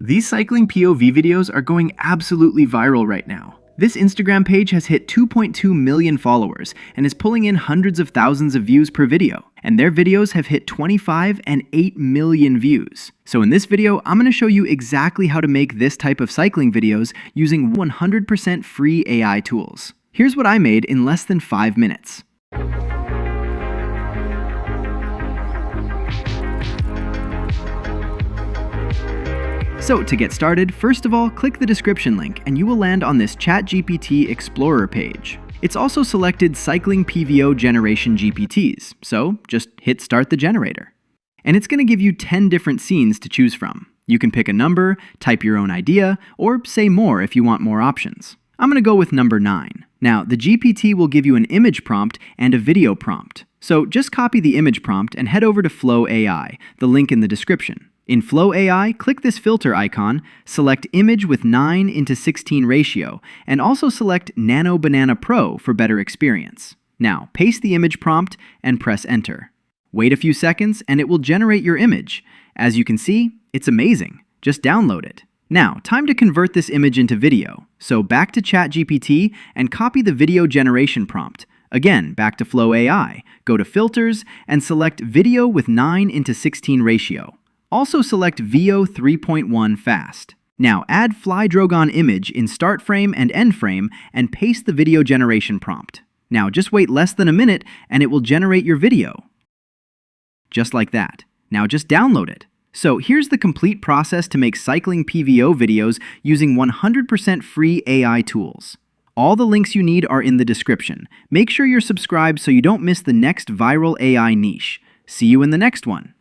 These cycling POV videos are going absolutely viral right now. This Instagram page has hit 2.2 million followers and is pulling in hundreds of thousands of views per video. And their videos have hit 25 and 8 million views. So in this video, I'm going to show you exactly how to make this type of cycling videos using 100% free AI tools. Here's what I made in less than 5 minutes. So to get started, first of all, click the description link and you will land on this ChatGPT Explorer page. It's also selected Cycling PVO Generation GPTs, so just hit Start the Generator. And it's going to give you 10 different scenes to choose from. You can pick a number, type your own idea, or say more if you want more options. I'm going to go with number 9. Now, the GPT will give you an image prompt and a video prompt. So just copy the image prompt and head over to Flow AI, the link in the description. In Flow AI, click this filter icon, select Image with 9:16 ratio, and also select Nano Banana Pro for better experience. Now, paste the image prompt and press Enter. Wait a few seconds and it will generate your image. As you can see, it's amazing. Just download it. Now, time to convert this image into video. So back to ChatGPT and copy the video generation prompt. Again, back to Flow AI, go to Filters and select Video with 9:16 ratio. Also select VO 3.1 Fast. Now add Fly Drogon image in start frame and end frame and paste the video generation prompt. Now just wait less than a minute and it will generate your video. Just like that. Now just download it. So here's the complete process to make cycling PVO videos using 100% free AI tools. All the links you need are in the description. Make sure you're subscribed so you don't miss the next viral AI niche. See you in the next one.